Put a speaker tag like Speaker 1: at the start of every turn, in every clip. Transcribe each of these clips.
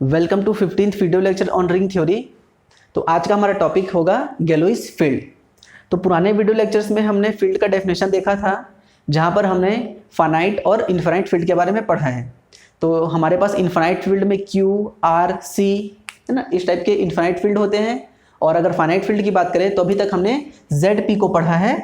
Speaker 1: Welcome to 15th video lecture on ring theory. तो आज का हमारा टॉपिक होगा गैलोइस फील्ड। तो पुराने वीडियो लेक्चर्स में हमने फील्ड का डेफिनेशन देखा था, जहां पर हमने फाइनाइट और इनफाइनाइट फील्ड के बारे में पढ़ा है। तो हमारे पास इनफाइनाइट फील्ड में क्यू, आर, सी है ना, इस टाइप के इनफाइनाइट फील्ड होते हैं। और अगर फाइनाइट फील्ड की बात करें तो अभी तक हमने जेड पी को पढ़ा है,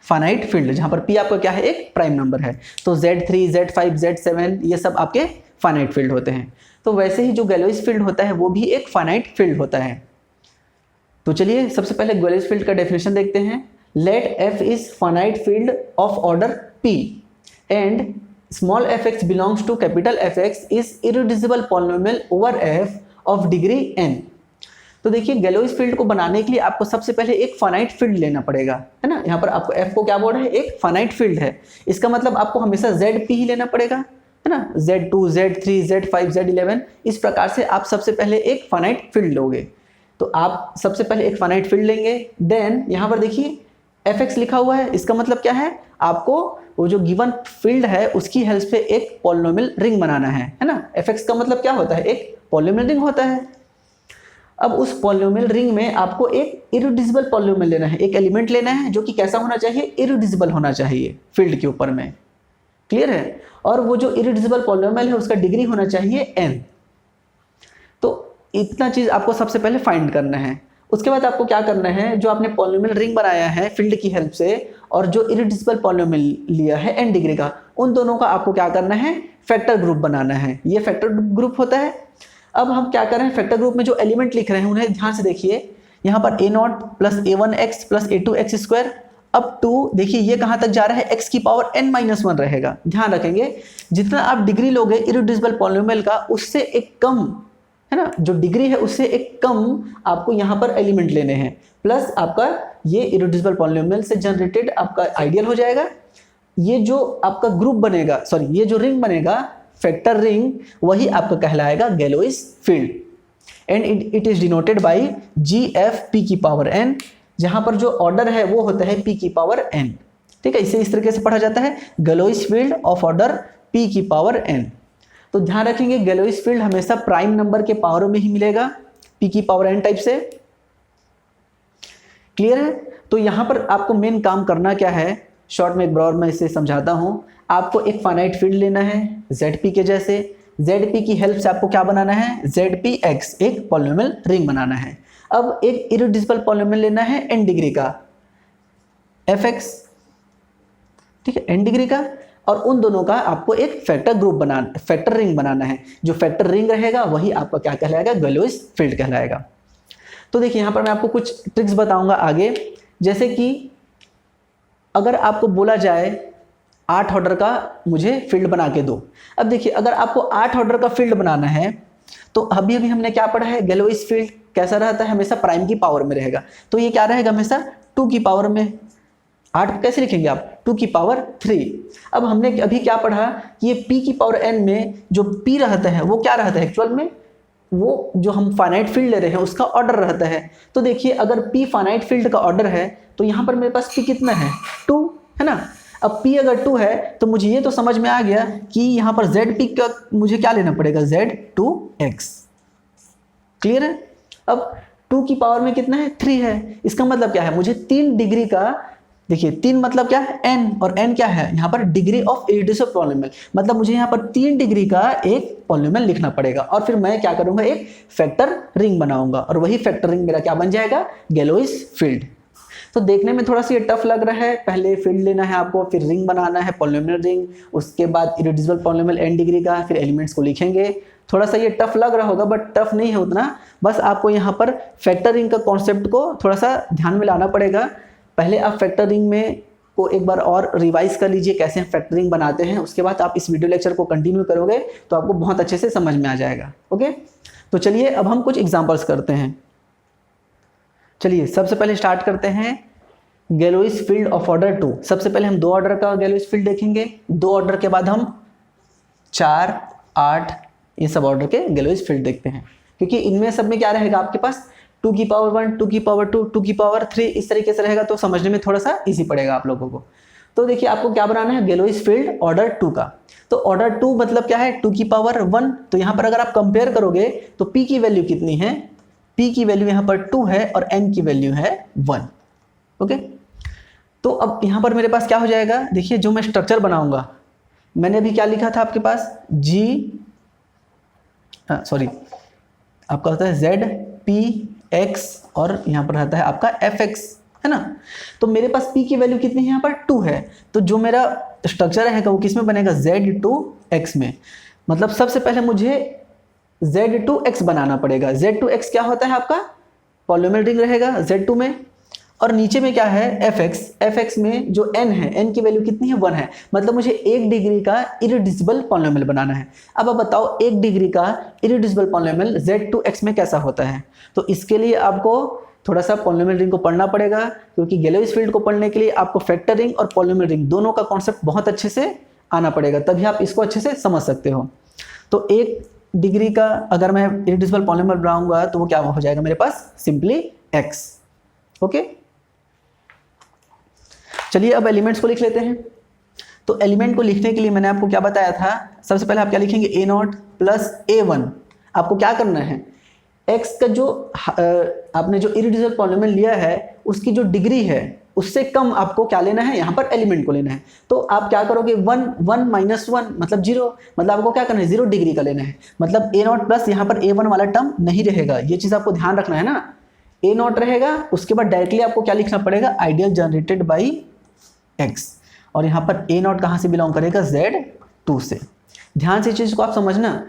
Speaker 1: फाइनाइट फील्ड, जहां पर पी आपका क्या है, एक प्राइम नंबर है। तो Z3, Z5, Z7 ये सब आपके फाइनाइट फील्ड होते हैं। तो वैसे ही जो गैलोइस फील्ड होता है वो भी एक फाइनाइट फील्ड होता है। तो चलिए सबसे पहले गैलोइस फील्ड का डेफिनेशन देखते हैं। Let F is finite field of order P and small fx belongs to capital Fx is irreducible polynomial over F of degree n। तो देखिए गैलोइस फील्ड को बनाने के लिए आपको सबसे पहले एक फाइनाइट फील्ड लेना पड़ेगा, है ना। यहाँ पर आपको F को क्या बोल रहा है, एक फाइनाइट फील्ड है। इसका मतलब आपको हमेशा ZP ही लेना पड़ेगा, है ना। Z2, Z3, Z5, Z11 इस प्रकार से आप सबसे पहले एक फाइनाइट फील्ड लोगे। तो आप सबसे पहले एक फाइनाइट फील्ड लेंगे। देन यहाँ पर देखिए Fx लिखा हुआ है, इसका मतलब क्या है, आपको वो जो गिवन फील्ड है उसकी हेल्प से एक पॉलिनोमियल रिंग बनाना है ना। Fx का मतलब क्या होता है, एक पॉलिनोमियल रिंग होता है। अब उस पॉलिनोमियल रिंग में आपको एक इरिड्यूसिबल पॉलिनोमियल लेना है, एक एलिमेंट लेना है जो कि कैसा होना चाहिए, इरिड्यूसिबल होना चाहिए फील्ड के ऊपर में। क्लियर है। और वो जो इरिड्यूसिबल पॉलिनोमियल है उसका डिग्री होना चाहिए n। तो इतना चीज आपको सबसे पहले फाइंड करना है। उसके बाद आपको क्या करना है, जो आपने पॉलिनोमियल रिंग बनाया है फील्ड की हेल्प से और जो इरिड्यूसिबल पॉलिनोमियल लिया है n डिग्री का, उन दोनों का आपको क्या करना है, फैक्टर ग्रुप बनाना है। ये फैक्टर ग्रुप होता है। अब हम क्या कर रहे हैं, फैक्टर ग्रुप में जो एलिमेंट लिख रहे हैं उन्हें ध्यान से देखिए। यहाँ पर a0 plus a1x plus a2x square up to, देखिए ये कहाँ तक जा रहा है, x की पावर n-1 रहेगा। ध्यान रखेंगे जितना आप डिग्री लोगे इरिड्यूसिबल पॉलिनोमियल का उससे एक कम, है ना, जो डिग्री है उससे एक कम आपको यहाँ पर एलिमेंट लेने हैं। प्लस आपका ये इरिड्यूसिबल पॉलिनोमियल से जनरेटेड आपका आइडियल हो जाएगा। ये जो आपका ग्रुप बनेगा, सॉरी ये जो रिंग बनेगा फैक्टर रिंग, वही आपका कहलाएगा Galois field. And it is denoted by GF P की पावर n, जहां पर जो ऑर्डर है वो होता है P की पावर n। ठीक है, इसे इस तरीके से पढ़ा जाता है, गैलोइस फील्ड ऑफ ऑर्डर P की पावर n। तो ध्यान रखेंगे गैलोइस फील्ड हमेशा प्राइम नंबर के पावर में ही मिलेगा, P की पावर n टाइप से। क्लियर है। तो यहां पर आपको मेन काम करना क्या है, शॉर्ट में एक बार मैं इसे समझाता हूं। आपको एक फाइनाइट फील्ड लेना है ZP के जैसे। ZP की हेल्प से आपको क्या बनाना है, ZPX, एक पॉलिनोमियल रिंग बनाना है। अब एक इरिड्यूसिबल पॉलिनोमियल लेना है n डिग्री का Fx, ठीक है, n डिग्री का। और उन दोनों का आपको एक फैक्टर ग्रुप बनाना, फैक्टर रिंग बनाना है। जो फैक्टर रिंग रहेगा वही आपका क्या कहलाएगा, गैलोइस फील्ड कहलाएगा। तो देखिए यहाँ पर मैं आपको कुछ ट्रिक्स बताऊंगा आगे। जैसे कि अगर आपको बोला जाए 8 ऑर्डर का मुझे फील्ड बना के दो। अब देखिए अगर आपको 8 ऑर्डर का फील्ड बनाना है तो अभी अभी हमने क्या पढ़ा है, गैलोइस फील्ड कैसा रहता है, हमेशा प्राइम की पावर में रहेगा। तो ये क्या रहेगा, हमेशा 2 की पावर में। 8 कैसे लिखेंगे आप, 2 की पावर 3। अब हमने अभी क्या पढ़ा कि ये P की पावर n में जो P रहता है वो क्या रहता है, एक्चुअल में वो जो हम फाइनाइट फील्ड ले रहे हैं उसका ऑर्डर रहता है। तो देखिए अगर P फाइनाइट फील्ड का ऑर्डर है तो यहाँ पर मेरे पास P कितना है, 2, है ना। अब P अगर 2 है तो मुझे ये तो समझ में आ गया कि यहाँ पर ZP का मुझे क्या लेना पड़ेगा, Z2X। क्लियर है। अब 2 की पावर में कितना है, 3 है। इसका मतलब क्या है, मुझे 3 डिग्री का, देखिए 3 मतलब क्या है, n, और n क्या है यहाँ पर, डिग्री ऑफ इरिड्यूसिबल पॉलिनोमियल। मतलब मुझे यहाँ पर 3 डिग्री का एक पॉलिनोमियल लिखना पड़ेगा। और फिर मैं क्या करूंगा, एक फैक्टर रिंग बनाऊंगा और वही फैक्टर रिंग मेरा क्या बन जाएगा, गैलोइस फील्ड। तो देखने में थोड़ा सा ये टफ लग रहा है, पहले फील्ड लेना है आपको, फिर रिंग बनाना है पॉलिनोमियल रिंग, उसके बाद इरिड्यूसिबल पॉलिनोमियल n डिग्री का, फिर एलिमेंट्स को लिखेंगे। थोड़ा सा ये टफ लग रहा होगा बट टफ नहीं है उतना। बस आपको यहाँ पर फैक्टर रिंग का कॉन्सेप्ट को थोड़ा सा ध्यान में लाना पड़ेगा। पहले आप फैक्टर रिंग में को एक बार और रिवाइज कर लीजिए कैसे हम फैक्टर रिंग बनाते हैं। उसके बाद आप इस वीडियो लेक्चर को कंटिन्यू करोगे तो आपको बहुत अच्छे से समझ में आ जाएगा। ओके, तो चलिए अब हम कुछ एग्जांपल्स करते हैं। चलिए सबसे पहले स्टार्ट करते हैं गैलोइस फील्ड ऑफ ऑर्डर 2। सबसे पहले हम 2 ऑर्डर का गैलोइस फील्ड देखेंगे। 2 ऑर्डर के बाद हम 4, 8 ये सब ऑर्डर के गैलोइस फील्ड देखते हैं, क्योंकि इनमें सब में क्या रहेगा आपके पास, 2 की पावर 1, 2 की पावर 2, 2 की पावर 3 इस तरीके से रहेगा। तो समझने में थोड़ा सा इजी पड़ेगा आप लोगों को। तो देखिए आपको क्या बनाना है, गैलोइस फील्ड ऑर्डर 2 का। तो ऑर्डर 2 मतलब क्या है, 2 की पावर 1। तो यहाँ पर अगर आप कंपेयर करोगे तो p की वैल्यू कितनी है, p की वैल्यू यहाँ पर 2 है और n की वैल्यू है 1। ओके, तो अब यहाँ पर मेरे पास क्या हो जाएगा, देखिए जो मैं स्ट्रक्चर बनाऊंगा, मैंने अभी क्या लिखा था आपके पास, आपका होता है z p x और यहाँ पर रहता है आपका fx, है ना। तो मेरे पास p की वैल्यू कितनी है, यहाँ पर 2 है। तो जो मेरा स्ट्रक्चर है वो किस में बनेगा, z2x में। मतलब सबसे पहले मुझे z2x बनाना पड़ेगा। z2x क्या होता है आपका, पॉलीनोमियल रिंग रहेगा z2 में, और नीचे में क्या है fx में जो n है, n की वैल्यू कितनी है, 1 है। मतलब मुझे 1 डिग्री का इरिड्यूसिबल पॉलीनोमियल बनाना है। अब आप बताओ 1 डिग्री का इरिड्यूसिबल पॉलीनोमियल z2x में कैसा होता है। तो इसके लिए आपको थोड़ा सा पॉलीनोमियल रिंग को पढ़ना पड़ेगा, क्योंकि गैलोइस फील्ड को पढ़ने के लिए आपको फैक्टर रिंग और पॉलीनोमियल रिंग दोनों का कॉन्सेप्ट बहुत अच्छे से आना पड़ेगा, तभी आप इसको अच्छे से समझ सकते हो। तो 1 डिग्री का अगर मैं इरिड्यूसिबल पॉलीनोमियल बनाऊंगा तो वो क्या हो जाएगा मेरे पास, सिंपली x। ओके, चलिए अब एलिमेंट्स को लिख लेते हैं। तो एलिमेंट को लिखने के लिए मैंने आपको क्या बताया था, सबसे पहले आप क्या लिखेंगे, a0 प्लस a1। आपको क्या करना है, x का जो आपने जो इरिड्यूसिबल पॉलीनोमियल लिया है उसकी जो डिग्री है उससे कम आपको क्या लेना है, यहाँ पर एलिमेंट को लेना है। तो आप क्या करोगे, 1 माइनस 1 मतलब 0, मतलब आपको क्या करना है, 0 डिग्री का लेना है। मतलब a0 प्लस यहाँ पर a1 वाला टर्म नहीं रहेगा, ये चीज़ आपको ध्यान रखना है ना। a0 रहेगा, उसके बाद डायरेक्टली आपको क्या लिखना पड़ेगा, आइडियल जनरेटेड बाई x, और यहाँ पर a0 कहाँ से बिलोंग करेगा, z2 से। ध्यान से इस चीज़ को आप समझना,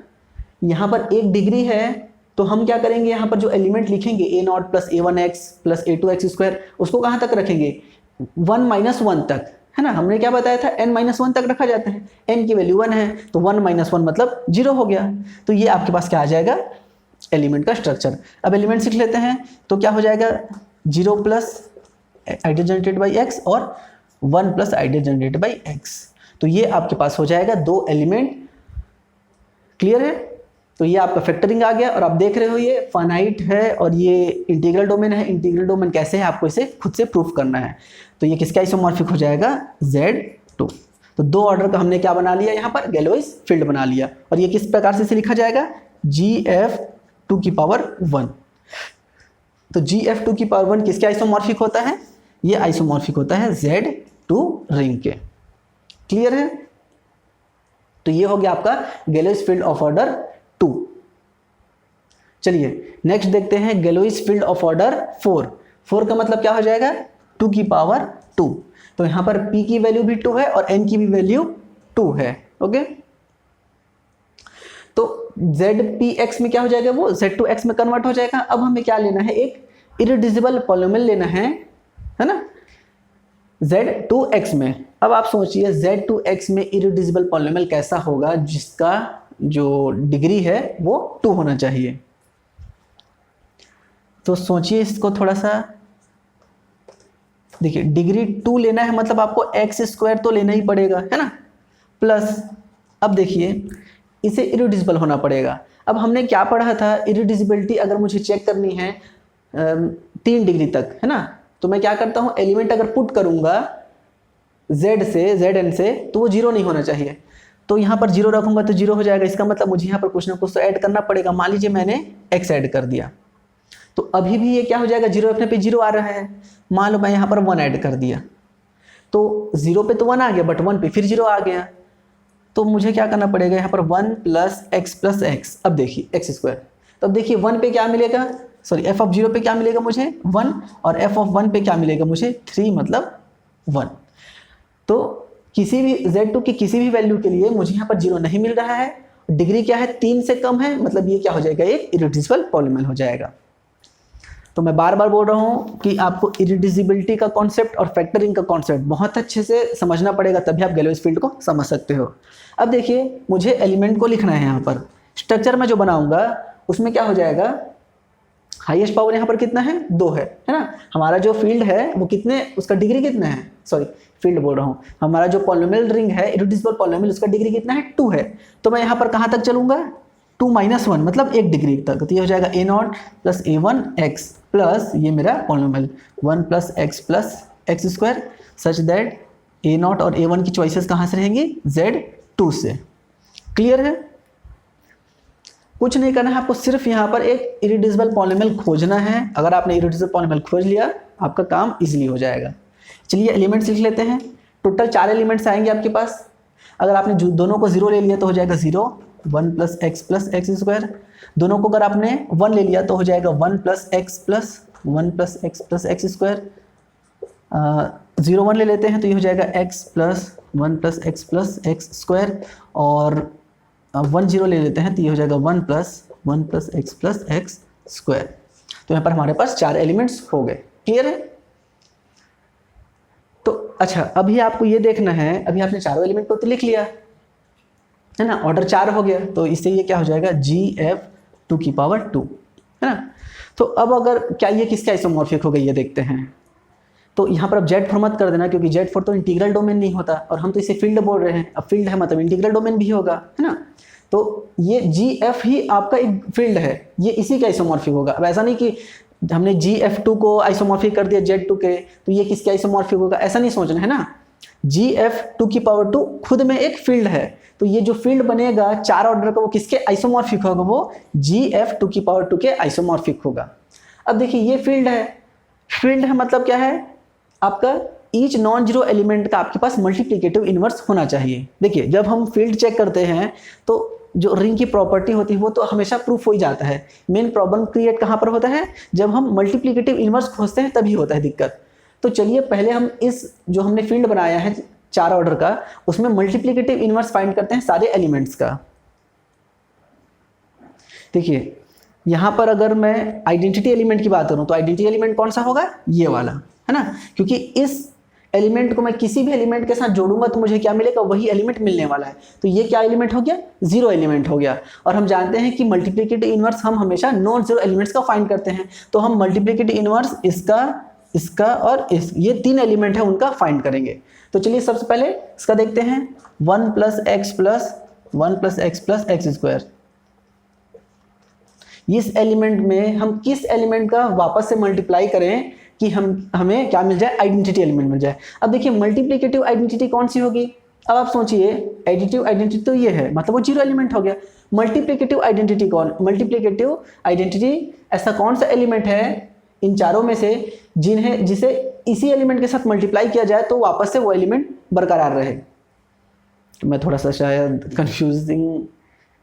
Speaker 1: यहाँ पर 1 डिग्री है तो हम क्या करेंगे, यहाँ पर जो एलिमेंट लिखेंगे a0 plus a1x plus a2x square, उसको कहाँ तक रखेंगे, 1 माइनस 1 तक, है ना। हमने क्या बताया था, n माइनस 1 तक रखा जाता है, n की वैल्यू 1 है तो 1 माइनस 1 मतलब 0 हो गया। तो ये आपके पास क्या आ जाएगा, एलिमेंट का स्ट्रक्चर। अब एलिमेंट सीख लेते हैं, तो क्या हो जाएगा, 0 plus ideal generated by x और 1 plus ideal generated by x। तो ये आपके पास हो जाएगा 2 एलिमेंट। क्लियर है। तो ये आपका फैक्टरिंग आ गया, और आप देख रहे हो ये फाइनाइट है और ये इंटीग्रल डोमेन है। इंटीग्रल डोमेन कैसे है आपको इसे खुद से प्रूफ करना है। तो ये किसका आइसोमॉर्फिक हो जाएगा, Z2। तो 2 ऑर्डर का हमने क्या बना लिया, यहाँ पर गैलोइस फील्ड बना लिया। और ये किस प्रकार से इसे लिखा जाएगा, GF2 की पावर 1। तो GF2 की पावर 1 किसके आइसोमॉर्फिक होता है, ये आइसोमॉर्फिक होता है Z2 रिंग के। क्लियर है। तो ये हो गया आपका गैलोइस फील्ड ऑफ ऑर्डर 2। चलिए नेक्स्ट देखते हैं गैलोइस फील्ड ऑफ ऑर्डर 4। 4 का मतलब क्या हो जाएगा, 2 की पावर 2। तो यहाँ पर p की वैल्यू भी 2 है और n की भी वैल्यू 2 है। ओके, तो ZPX में क्या हो जाएगा, वो Z2X में कन्वर्ट हो जाएगा। अब हमें क्या लेना है, एक इरिड्यूसिबल पॉलीनोमियल लेना है ना, Z2X में। अब आप सोचिए Z2X में इरिड्यूसिबल पॉलीनोमियल कैसा होगा, जिसका जो डिग्री है वो 2 होना चाहिए। तो सोचिए इसको थोड़ा सा, देखिए डिग्री 2 लेना है मतलब आपको x स्क्वायर तो लेना ही पड़ेगा, है ना, प्लस अब देखिए इसे इरिड्यूसिबल होना पड़ेगा। अब हमने क्या पढ़ा था, इरिड्यूसिबिलिटी अगर मुझे चेक करनी है 3 डिग्री तक, है ना, तो मैं क्या करता हूँ, एलिमेंट अगर पुट करूंगा zn से तो वो 0 नहीं होना चाहिए। तो यहाँ पर 0 रखूंगा तो 0 हो जाएगा। इसका मतलब मुझे यहाँ पर कुछ ना कुछ तो ऐड करना पड़ेगा। मान लीजिए मैंने x ऐड कर दिया, तो अभी भी ये क्या हो जाएगा, 0 रखने पे 0 आ रहा है। मान लो मैं यहाँ पर 1 ऐड कर दिया, तो 0 पे तो 1 आ गया, बट 1 पे फिर 0 आ गया। तो मुझे क्या करना पड़ेगा, यहाँ पर 1 प्लस x। अब देखिए x स्क्वायर, तो अब देखिए 1 पे क्या मिलेगा, सॉरी f(0) पे क्या मिलेगा मुझे 1, और f(1) पे क्या मिलेगा मुझे 3 मतलब 1। तो किसी भी Z2 की किसी भी वैल्यू के लिए मुझे यहाँ पर 0 नहीं मिल रहा है। डिग्री क्या है, 3 से कम है, मतलब ये क्या हो जाएगा, एक इरिड्यूसिबल पॉलीनोमियल हो जाएगा। तो मैं बार बार बोल रहा हूँ कि आपको इरिड्यूसिबिलिटी का कॉन्सेप्ट और फैक्टरिंग का कॉन्सेप्ट बहुत अच्छे से समझना पड़ेगा, तभी आप गैलोइस फील्ड को समझ सकते हो। अब देखिए मुझे एलिमेंट को लिखना है, यहाँ पर स्ट्रक्चर में जो बनाऊंगा उसमें क्या हो जाएगा, हाईएस्ट पावर यहाँ पर कितना है, 2 है ना। हमारा जो फील्ड है वो कितने, उसका डिग्री कितना है, सॉरी फील्ड बोल रहा हूँ, हमारा जो पॉलीनोमियल रिंग है इरिड्यूसिबल पॉलीनोमियल, उसका डिग्री कितना है, 2 है। तो मैं यहाँ पर कहाँ तक चलूंगा, 2 माइनस 1 मतलब 1 डिग्री तक। तो ये हो जाएगा a0 प्लस a1x प्लस ये मेरा polynomial 1 plus x square, such that A0 और A1 की चॉइसेस कहाँ से रहेंगी, Z2 से। क्लियर है? कुछ नहीं करना है आपको, सिर्फ यहाँ पर एक इरिड्यूसिबल पॉलीनोमियल खोजना है। अगर आपने इरिड्यूसिबल पॉलीनोमियल खोज लिया आपका काम इजीली हो जाएगा। चलिए एलिमेंट्स लिख लेते हैं। टोटल 4 एलिमेंट्स आएंगे आपके पास। अगर आपने दोनों को 0 ले लिया तो हो जाएगा 0, 1 प्लस एक्स स्क्वायर। दोनों को अगर आपने 1 ले लिया तो हो जाएगा 1 plus x plus x square. 0 1 ले लेते हैं तो ये हो जाएगा x plus 1 plus x square. और 1 0 ले लेते हैं तो ये हो जाएगा 1 प्लस एक्स स्क्वायर। तो यहाँ पर हमारे पास 4 एलिमेंट्स हो गए। क्लियर है? तो अच्छा, अभी आपको ये देखना है, अभी आपने चारों एलिमेंट को तो लिख लिया है ना, ऑर्डर 4 हो गया, तो इससे ये क्या हो जाएगा, GF2 की पावर 2 है ना। तो अब अगर क्या ये किसका आइसोमॉर्फिक हो गई ये देखते हैं। तो यहाँ पर अब Z4 मत कर देना, क्योंकि Z4 तो इंटीग्रल डोमेन नहीं होता और हम तो इसे फील्ड बोल रहे हैं। अब फील्ड है मतलब इंटीग्रल डोमेन भी होगा, है ना। तो ये GF ही आपका एक फील्ड है, ये इसी का आइसोमॉर्फिक होगा। अब ऐसा नहीं कि हमने GF2 को आइसोमॉर्फिक कर दिया Z2 के, तो ये किसके आइसोमॉर्फिक होगा, ऐसा नहीं सोचना है ना। GF2 की पावर 2 खुद में एक फील्ड है, तो ये जो फील्ड बनेगा 4 ऑर्डर का वो किसके आइसोमॉर्फिक होगा, वो GF2 की पावर 2 के आइसोमॉर्फिक होगा। अब देखिए ये फील्ड है मतलब क्या है, आपका ईच नॉन जीरो एलिमेंट का आपके पास मल्टीप्लिकेटिव इनवर्स होना चाहिए। देखिए जब हम फील्ड चेक करते हैं तो जो रिंग की प्रॉपर्टी होती है वो तो हमेशा प्रूफ हो ही जाता है। मेन प्रॉब्लम क्रिएट कहाँ पर होता है, जब हम मल्टीप्लिकेटिव इनवर्स खोजते हैं तभी होता है दिक्कत। तो चलिए पहले हम इस जो हमने फील्ड बनाया है 4 ऑर्डर का, उसमें मल्टीप्लिकेटिव इनवर्स फाइंड करते हैं सारे एलिमेंट्स का। देखिए यहाँ पर अगर मैं आइडेंटिटी एलिमेंट की बात करूँ तो आइडेंटिटी एलिमेंट कौन सा होगा, ये वाला, है ना। क्योंकि इस एलिमेंट को मैं किसी भी एलिमेंट के साथ जोड़ूंगा तो मुझे क्या मिलेगा, वही एलिमेंट मिलने वाला है। तो ये क्या एलिमेंट हो गया, 0 एलिमेंट हो गया। और हम जानते हैं कि मल्टीप्लिकेटिव इनवर्स हम हमेशा नॉन जीरो एलिमेंट्स का फाइंड करते हैं। तो हम मल्टीप्लिकेटिव इनवर्स इसका और ये 3 एलिमेंट है उनका फाइंड करेंगे। तो चलिए सबसे पहले इसका देखते हैं, 1 प्लस एक्स स्क्वायर। इस एलिमेंट में हम किस एलिमेंट का वापस से मल्टीप्लाई करें कि हमें क्या मिल जाए, आइडेंटिटी एलिमेंट मिल जाए। अब देखिए मल्टीप्लिकेटिव आइडेंटिटी कौन सी होगी, अब आप सोचिए, एडिटिव आइडेंटिटी तो ये है मतलब वो 0 एलिमेंट हो गया। मल्टीप्लिकेटिव आइडेंटिटी मल्टीप्लिकेटिव आइडेंटिटी ऐसा कौन सा एलिमेंट है इन चारों में से जिसे इसी एलिमेंट के साथ मल्टीप्लाई किया जाए तो वापस से वो एलिमेंट बरकरार रहे। मैं थोड़ा सा शायद कंफ्यूजिंग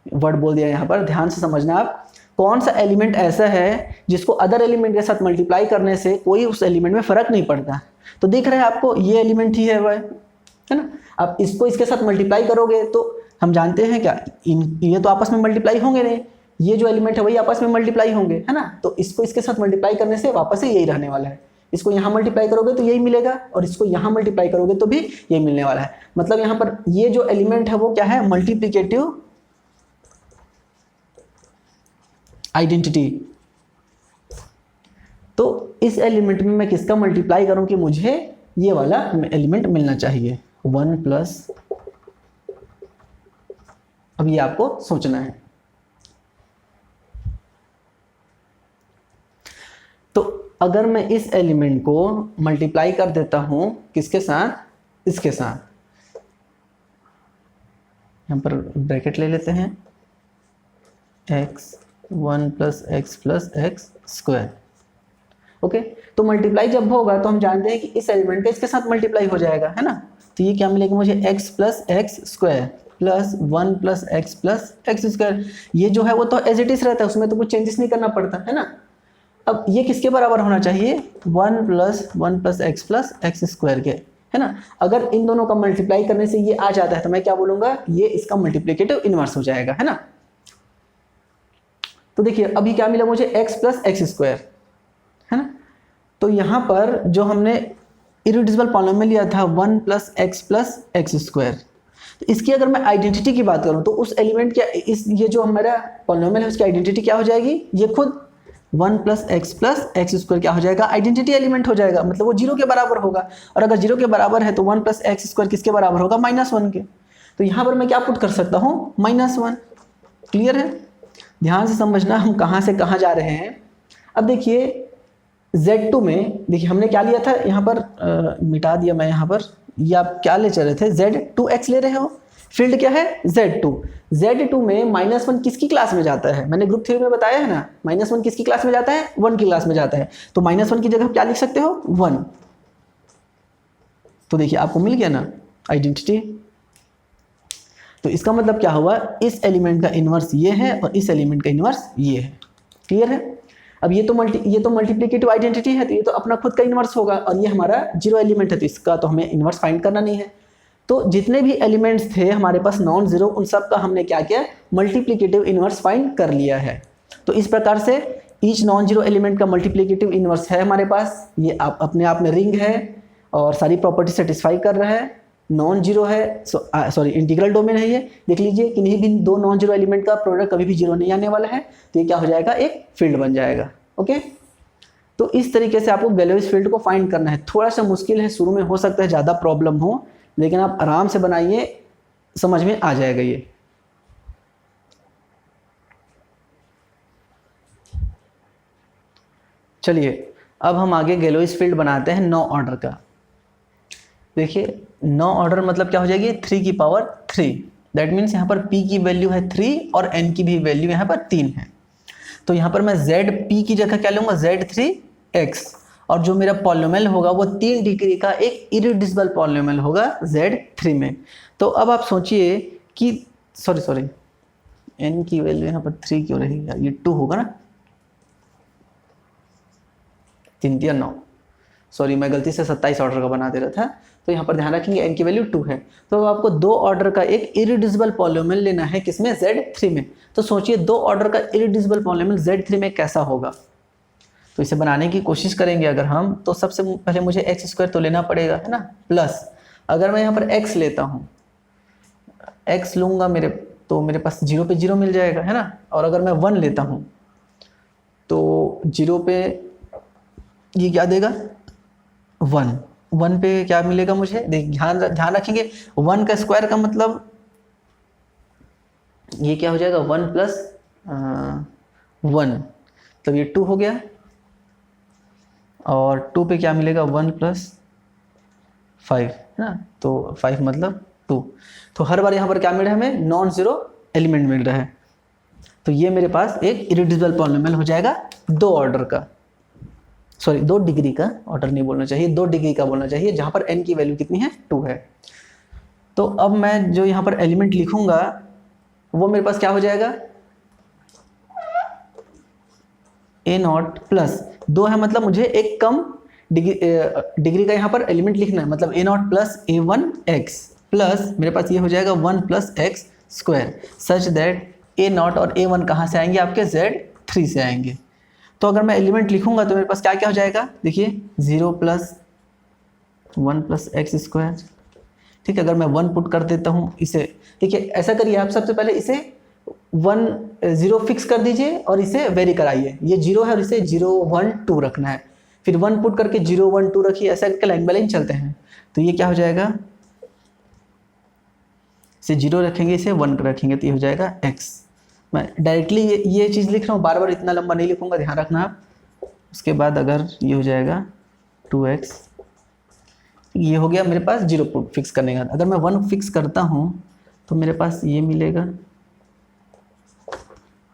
Speaker 1: वर्ड बोल दिया यहाँ पर, ध्यान से समझना आप। कौन सा एलिमेंट ऐसा है जिसको अदर एलिमेंट के साथ मल्टीप्लाई करने से कोई उस एलिमेंट में फर्क नहीं पड़ता। तो दिख रहा है आपको ये एलिमेंट ही है वह, है ना। आप इसको इसके साथ मल्टीप्लाई करोगे तो हम जानते हैं क्या, ये तो आपस में मल्टीप्लाई होंगे नहीं, ये जो एलिमेंट है वही आपस में मल्टीप्लाई होंगे, है ना। तो इसको इसके साथ मल्टीप्लाई करने से वापस से यही रहने वाला है। इसको यहाँ मल्टीप्लाई करोगे तो यही मिलेगा और इसको यहाँ मल्टीप्लाई करोगे तो भी यही मिलने वाला है। मतलब यहाँ पर ये जो एलिमेंट है वो क्या है, मल्टीप्लिकेटिव आइडेंटिटी। तो इस एलिमेंट में मैं किसका मल्टीप्लाई करूं कि मुझे ये वाला एलिमेंट मिलना चाहिए, 1 प्लस, अब ये आपको सोचना है। तो अगर मैं इस एलिमेंट को मल्टीप्लाई कर देता हूं किसके साथ, इसके साथ, यहां पर ब्रैकेट ले लेते हैं, x1 plus x square. Okay, तो मल्टीप्लाई जब होगा तो हम जानते हैं कि इस एलिमेंट का इसके साथ मल्टीप्लाई हो जाएगा, है ना। तो ये क्या मिलेगा मुझे, x plus x square plus 1 plus x square. ये जो है वो तो एज इट इज रहता है, उसमें तो कुछ चेंजेस नहीं करना पड़ता, है ना। अब ये किसके बराबर होना चाहिए, 1 प्लस एक्स स्क्वायर के, है ना। अगर इन दोनों का मल्टीप्लाई करने से ये आ जाता है तो मैं क्या बोलूंगा, ये इसका मल्टीप्लिकेटिव इनवर्स हो जाएगा, है ना। तो देखिए अभी क्या मिला मुझे, x प्लस एक्स स्क्वायर, है ना। तो यहाँ पर जो हमने इरिड्यूसिबल पॉलिनोमियल लिया था 1 प्लस एक्स स्क्वायर, तो इसकी अगर मैं आइडेंटिटी की बात करूँ तो उस एलिमेंट क्या ये जो हमारा पॉलिनोमियल है उसकी आइडेंटिटी क्या हो जाएगी, ये खुद 1 प्लस एक्स स्क्वायर क्या हो जाएगा, आइडेंटिटी एलिमेंट हो जाएगा, मतलब वो 0 के बराबर होगा। और अगर 0 के बराबर है तो 1 प्लस एक्स स्क्वायर किसके बराबर होगा, -1 के। तो यहाँ पर मैं क्या पुट कर सकता हूँ, -1। क्लियर है, ध्यान से समझना हम कहाँ से कहाँ जा रहे हैं। अब देखिए Z2 में देखिए हमने क्या लिया था, यहाँ पर मिटा दिया मैं यहाँ पर ये आप क्या ले चल रहे थे, Z2x ले रहे हो। फील्ड क्या है, Z2। Z2 में -1 किसकी क्लास में जाता है, मैंने ग्रुप थ्योरी में बताया है ना, -1 किसकी क्लास में जाता है, 1 की क्लास में जाता है। तो -1 की जगह क्या लिख सकते हो, 1। तो देखिए आपको मिल गया ना आइडेंटिटी। तो इसका मतलब क्या हुआ, इस एलिमेंट का इन्वर्स ये है और इस एलिमेंट का इन्वर्स ये है। क्लियर है। अब ये तो मल्टीप्लिकेटिव आइडेंटिटी है, तो ये तो अपना खुद का इन्वर्स होगा, और ये हमारा 0 एलिमेंट है, तो इसका तो हमें इन्वर्स फाइंड करना नहीं है। तो जितने भी एलिमेंट्स थे हमारे पास नॉन जीरो, उन सब का हमने क्या किया, मल्टीप्लिकेटिव इन्वर्स फाइंड कर लिया है। तो इस प्रकार से ईच नॉन जीरो एलिमेंट का मल्टीप्लिकेटिव इन्वर्स है हमारे पास। ये अपने आप में रिंग है और सारी प्रॉपर्टी सेटिस्फाई कर रहा है, नॉन जीरो है, सॉरी इंटीग्रल डोमेन है ये। देख लीजिए किन्हीं भी दो नॉन जीरो एलिमेंट का प्रोडक्ट कभी भी जीरो नहीं आने वाला है, तो ये क्या हो जाएगा, एक फील्ड बन जाएगा। ओके, तो इस तरीके से आपको गैलोइस फील्ड को फाइंड करना है। थोड़ा सा मुश्किल है, शुरू में हो सकता है ज़्यादा प्रॉब्लम हो, लेकिन आप आराम से बनाइए, समझ में आ जाएगा ये। चलिए अब हम आगे गैलोइस फील्ड बनाते हैं 9 ऑर्डर का। देखिए 9 ऑर्डर मतलब क्या हो जाएगी, 3 की पावर 3। दैट मीन्स यहाँ पर p की वैल्यू है 3 और n की भी वैल्यू यहाँ पर 3 है। तो यहाँ पर मैं zp की जगह क्या लूँगा, z3x, और जो मेरा पॉलिनोमियल होगा वो 3 डिग्री का एक इरिड्यूसिबल पॉलिनोमियल होगा z3 में। तो अब आप सोचिए कि सॉरी n की वैल्यू यहाँ पर 3 क्यों रहेगी यार, ये 2 होगा ना, 3 या 9, सॉरी मैं गलती से 27 ऑर्डर का बना दे रहा था। तो यहाँ पर ध्यान रखेंगे n की वैल्यू 2 है, तो आपको 2 ऑर्डर का एक इरिड्यूसिबल पॉलिनोमियल लेना है, किसमें, z3 में। तो सोचिए 2 ऑर्डर का इरिड्यूसिबल पॉलिनोमियल z3 में कैसा होगा। तो इसे बनाने की कोशिश करेंगे अगर हम, तो सबसे पहले मुझे x² तो लेना पड़ेगा, है ना, प्लस अगर मैं यहाँ पर x लेता हूँ, x लूँगा मेरे, तो मेरे पास 0 पे 0 मिल जाएगा, है ना। और अगर मैं 1 लेता हूँ तो 0 पे ये क्या देगा, 1 पे क्या मिलेगा मुझे, देख ध्यान रखेंगे 1 का स्क्वायर का मतलब ये क्या हो जाएगा, 1 प्लस 1, तब ये 2 हो गया। और 2 पे क्या मिलेगा, 1 प्लस 5, है ना, तो 5 मतलब 2। तो हर बार यहाँ पर क्या मिल रहा है हमें, नॉन जीरो एलिमेंट मिल रहा है। तो ये मेरे पास एक इरिड्यूसिबल पॉलिनोमियल हो जाएगा 2 ऑर्डर का, सॉरी 2 डिग्री का, ऑर्डर नहीं बोलना चाहिए, 2 डिग्री का बोलना चाहिए, जहाँ पर n की वैल्यू कितनी है, 2 है। तो अब मैं जो यहाँ पर एलिमेंट लिखूंगा वो मेरे पास क्या हो जाएगा, a0 प्लस 2 है, मतलब मुझे एक कम डिग्री का यहाँ पर एलिमेंट लिखना है, मतलब a0 प्लस a1x प्लस मेरे पास ये हो जाएगा 1 plus x square, such that a0 और a1 कहाँ से आएंगे, आपके z3 से आएंगे। तो अगर मैं एलिमेंट लिखूंगा तो मेरे पास क्या क्या हो जाएगा, देखिए 0 प्लस 1 प्लस एक्स स्क्वायर। ठीक है, अगर मैं 1 पुट कर देता हूँ इसे, देखिए ऐसा करिए आप, सबसे पहले इसे 0 फिक्स कर दीजिए और इसे वेरी कराइए, ये 0 है और इसे 0 1 2 रखना है, फिर 1 पुट करके 0 1 2 रखिए, ऐसा करके लाइन बाय लाइन चलते हैं। तो ये क्या हो जाएगा, इसे 0 रखेंगे, इसे 1 रखेंगे, तो ये हो जाएगा x। मैं डायरेक्टली ये चीज़ लिख रहा हूँ, बार बार इतना लंबा नहीं लिखूंगा, ध्यान रखना आप। उसके बाद अगर ये हो जाएगा 2x, ये हो गया मेरे पास 0 पुट फिक्स करने का। अगर मैं 1 फिक्स करता हूँ तो मेरे पास ये मिलेगा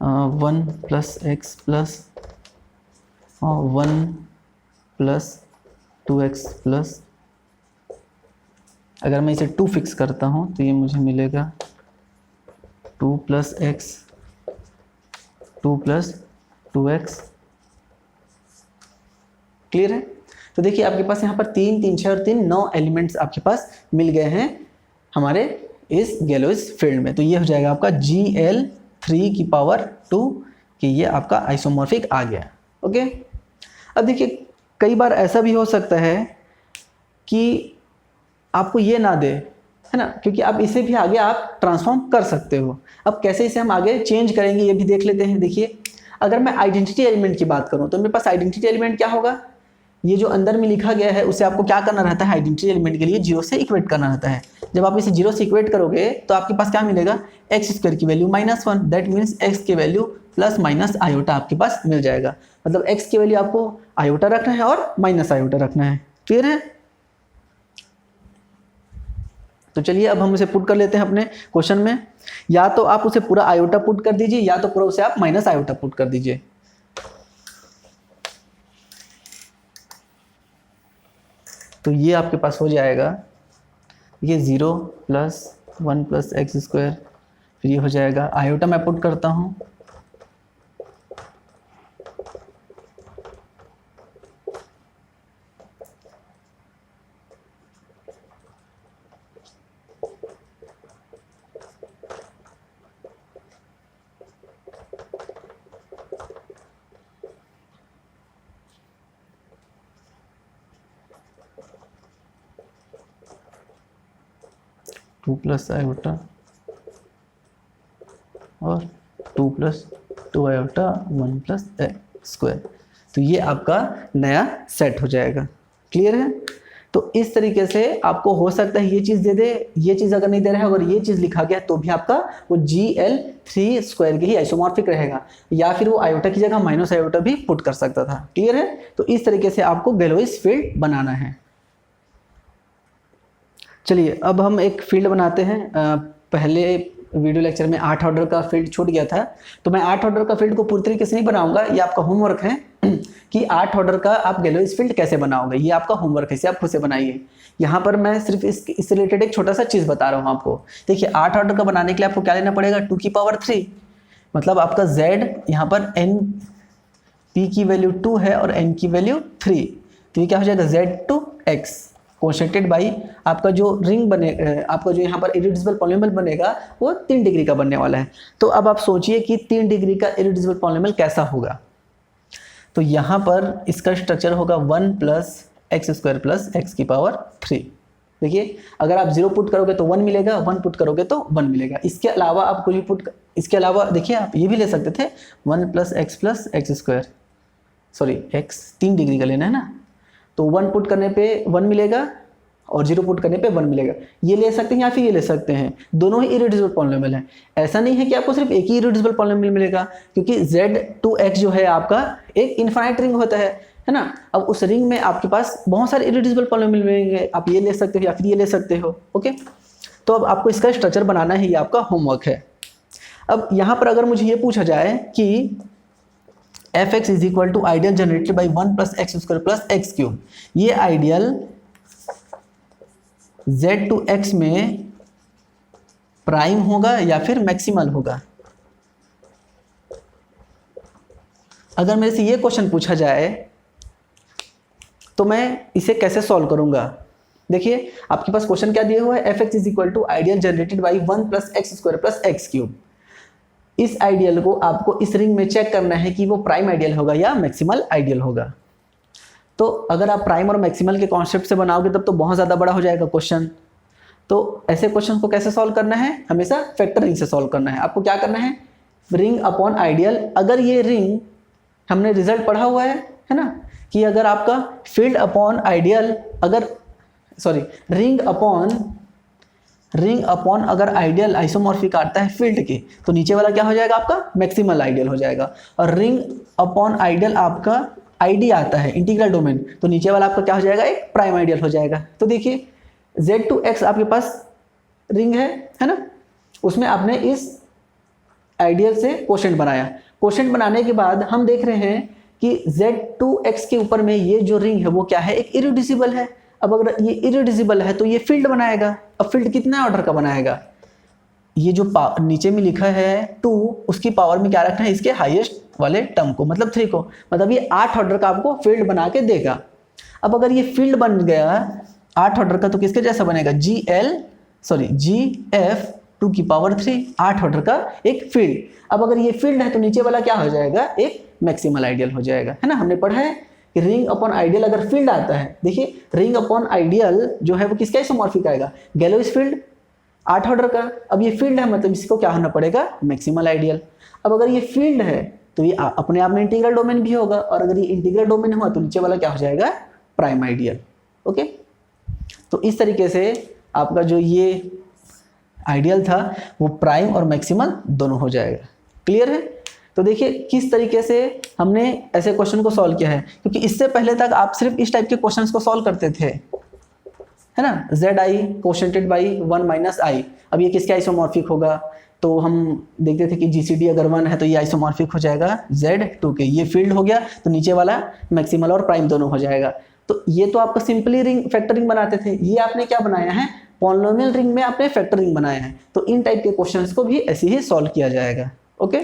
Speaker 1: 1 plus x plus 1 plus 2x plus, अगर मैं इसे 2 फिक्स करता हूँ तो ये मुझे मिलेगा 2 plus x 2 plus 2x। Clear है। तो देखिए आपके पास यहाँ पर 3 3 6 और 3 9 एलिमेंट्स आपके पास मिल गए हैं हमारे इस गैलोइस फील्ड में। तो ये हो जाएगा आपका GL3 की पावर 2 कि ये आपका आइसोमॉर्फिक आ गया। ओके, अब देखिए कई बार ऐसा भी हो सकता है कि आपको ये ना दे, है ना, क्योंकि आप इसे भी आगे आप ट्रांसफॉर्म कर सकते हो। अब कैसे इसे हम आगे चेंज करेंगे ये भी देख लेते हैं। देखिए अगर मैं आइडेंटिटी एलिमेंट की बात करूं तो मेरे पास आइडेंटिटी एलिमेंट क्या होगा, ये जो अंदर में लिखा गया है उसे आपको क्या करना रहता है, आइडेंटिटी एलिमेंट के लिए 0 से इक्वेट करना रहता है। जब आप इसे 0 से इक्वेट करोगे तो आपके पास क्या मिलेगा, एक्स स्क्वायर की वैल्यू -1, दैट मीन्स एक्स की वैल्यू प्लस माइनस आयोटा आपके पास मिल जाएगा। मतलब एक्स की वैल्यू आपको आयोटा रखना है और माइनस आयोटा रखना है। क्लियर है। तो चलिए अब हम उसे पुट कर लेते हैं अपने क्वेश्चन में। या तो आप उसे पूरा आयोटा पुट कर दीजिए या तो पूरा उसे आप माइनस आयोटा पुट कर दीजिए। तो ये आपके पास हो जाएगा, ये 0 + 1 + x², फिर ये हो जाएगा आयोटा मैं पुट करता हूँ, टू प्लस आयोटा और 2 + 2 आयोटा 1 + x²। तो ये आपका नया सेट हो जाएगा। क्लियर है? तो इस तरीके से आपको हो सकता है ये चीज़ दे दे, ये चीज़ अगर नहीं दे रहा है, अगर ये चीज़ लिखा गया तो भी आपका वो GL3² के ही आइसोमॉर्फिक रहेगा, या फिर वो आयोटा की जगह माइनस आयोटा भी पुट कर सकता था। क्लियर है? तो इस तरीके से आपको गैलोइस फील्ड बनाना है। चलिए अब हम एक फील्ड बनाते हैं। पहले वीडियो लेक्चर में 8 ऑर्डर का फील्ड छूट गया था, तो मैं 8 ऑर्डर का फील्ड को पूरी तरीके से नहीं बनाऊंगा। ये आपका होमवर्क है कि 8 ऑर्डर का आप गैलोइस फील्ड कैसे बनाओगे, ये आपका होमवर्क है, इसे आप खुद से बनाइए। यहाँ पर मैं सिर्फ इससे रिलेटेड एक छोटा सा चीज़ बता रहा हूँ आपको। देखिए 8 ऑर्डर का बनाने के लिए आपको क्या लेना पड़ेगा, 2⁻3, मतलब आपका z यहाँ पर n p की वैल्यू 2 है और n की वैल्यू 3, तो ये क्या हो जाएगा z/x कोशेटेड बाई आपका जो रिंग बने, आपका जो यहाँ पर इरिड्यूसिबल पॉलिनोमियल बनेगा वो 3 डिग्री का बनने वाला है। तो अब आप सोचिए कि 3 डिग्री का इरिड्यूसिबल पॉलिनोमियल कैसा होगा। तो यहाँ पर इसका स्ट्रक्चर होगा 1 + x² + x⁻3। देखिए अगर आप 0 पुट करोगे तो 1 मिलेगा, 1 पुट करोगे तो 1 मिलेगा। इसके अलावा आप कुछ भी पुट, इसके अलावा देखिए आप ये भी ले सकते थे 1 + x + x², sorry x 3 degree का लेना है ना, तो 1 पुट करने पे 1 मिलेगा और 0 पुट करने पे 1 मिलेगा। ये ले सकते हैं या फिर ये ले सकते हैं, दोनों ही इरिड्यूसिबल पॉलिनोमियल है। ऐसा नहीं है कि आपको सिर्फ एक ही इरिड्यूसिबल पॉलिनोमियल मिलेगा, क्योंकि z/x जो है आपका एक इनफाइनाइट रिंग होता है ना। अब उस रिंग में आपके पास बहुत सारे इरिड्यूसिबल पॉलिनोमियल मिलेंगे, आप ये ले सकते हो या फिर ये ले सकते हो। ओके, तो अब आपको इसका स्ट्रक्चर बनाना है, ये आपका होमवर्क है। अब यहाँ पर अगर मुझे ये पूछा जाए कि fx = ideal generated by 1 + x² + x³, ये आइडियल z/x में प्राइम होगा या फिर मैक्सिमल होगा। अगर मेरे से ये क्वेश्चन पूछा जाए तो मैं इसे कैसे सॉल्व करूंगा। देखिए आपके पास क्वेश्चन क्या दिया हुआ है, fx = ideal generated by 1 + x² + x³। इस आइडियल को आपको इस रिंग में चेक करना है कि वो प्राइम आइडियल होगा या मैक्सिमल आइडियल होगा। तो अगर आप प्राइम और मैक्सिमल के कॉन्सेप्ट से बनाओगे तब तो बहुत ज़्यादा बड़ा हो जाएगा क्वेश्चन। तो ऐसे क्वेश्चन को कैसे सॉल्व करना है, हमेशा फैक्टर रिंग से सॉल्व करना है। आपको क्या करना है, रिंग अपॉन आइडियल। अगर ये रिंग हमने रिजल्ट पढ़ा हुआ है ना, कि अगर आपका फील्ड अपॉन आइडियल, अगर सॉरी रिंग अपॉन अगर आइडियल आइसोमॉर्फिक आता है फील्ड के, तो नीचे वाला क्या हो जाएगा आपका मैक्सिमल आइडियल हो जाएगा। और रिंग अपॉन आइडियल आपका आईडी आता है इंटीग्रल डोमेन, तो नीचे वाला आपका क्या हो जाएगा, एक प्राइम आइडियल हो जाएगा। तो देखिए z/x आपके पास रिंग है ना, उसमें आपने इस आइडियल से क्वोशेंट बनाया। क्वोशेंट बनाने के बाद हम देख रहे हैं कि z/x के ऊपर में ये जो रिंग है वो क्या है, एक इरिड्यूसिबल है। अब अगर ये इरिड्यूसिबल है तो ये फील्ड बनाएगा। अब फील्ड कितना ऑर्डर का बनाएगा, ये जो नीचे में लिखा है 2, उसकी पावर में क्या रखना है, इसके हाईएस्ट वाले टर्म को, मतलब 3 को, मतलब ये 8 ऑर्डर का आपको फील्ड बना के देगा। अब अगर ये फील्ड बन गया 8 ऑर्डर का तो किसके जैसा बनेगा, GF2�3, 8 ऑर्डर का एक फील्ड। अब अगर ये फील्ड है तो नीचे वाला क्या हो जाएगा, एक मैक्सिमल आइडियल हो जाएगा, है ना। हमने पढ़ा है कि रिंग अपॉन आइडियल अगर फील्ड आता है, देखिए रिंग अपॉन आइडियल जो है वो किसका आइसोमॉर्फिक आएगा, गैलोइस फील्ड 8 ऑर्डर का। अब ये फील्ड है मतलब इसको क्या होना पड़ेगा, मैक्सिमल आइडियल। अब अगर ये फील्ड है तो ये अपने आप में इंटीग्रल डोमेन भी होगा, और अगर ये इंटीग्रल डोमेन हुआ तो नीचे वाला क्या हो जाएगा, प्राइम आइडियल। ओके, तो इस तरीके से आपका जो ये आइडियल था वो प्राइम और मैक्सिमल दोनों हो जाएगा। क्लियर है। तो देखिए किस तरीके से हमने ऐसे क्वेश्चन को सॉल्व किया है, क्योंकि इससे पहले तक आप सिर्फ इस टाइप के क्वेश्चंस को सॉल्व करते थे। है ना, जेड आई कोशेंटेड बाई 1 माइनस आई। अब ये किसके आइसोमॉर्फिक होगा, तो हम देखते थे कि जीसीडी अगर 1 है तो ये आइसोमॉर्फिक हो जाएगा Z2 के, ये फील्ड हो गया तो नीचे वाला मैक्सिमल और प्राइम दोनों हो जाएगा। तो ये तो आपका सिंपली रिंग फैक्टरिंग बनाते थे, ये आपने क्या बनाया है, पॉलिनोमियल रिंग में आपने फैक्टरिंग बनाया है। तो इन टाइप के क्वेश्चंस को भी ऐसे ही सॉल्व किया जाएगा। ओके,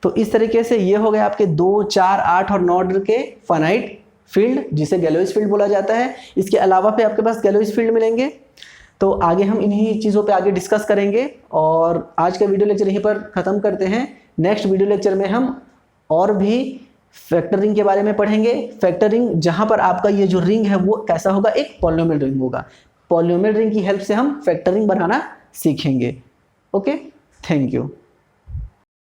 Speaker 1: तो इस तरीके से ये हो गए आपके 2, 4, 8 और 9 ऑर्डर के फाइनाइट फील्ड, जिसे गैलोइस फील्ड बोला जाता है। इसके अलावा पे आपके पास गैलोइस फील्ड मिलेंगे। तो आगे हम इन्हीं चीज़ों पे आगे डिस्कस करेंगे, और आज का वीडियो लेक्चर यहीं पर ख़त्म करते हैं। नेक्स्ट वीडियो लेक्चर में हम और भी फैक्टरिंग के बारे में पढ़ेंगे। फैक्टरिंग जहाँ पर आपका ये जो रिंग है वो कैसा होगा, एक पॉलिनोमियल रिंग होगा। पॉलिनोमियल रिंग की हेल्प से हम फैक्टरिंग बनाना सीखेंगे। Okay, thank you.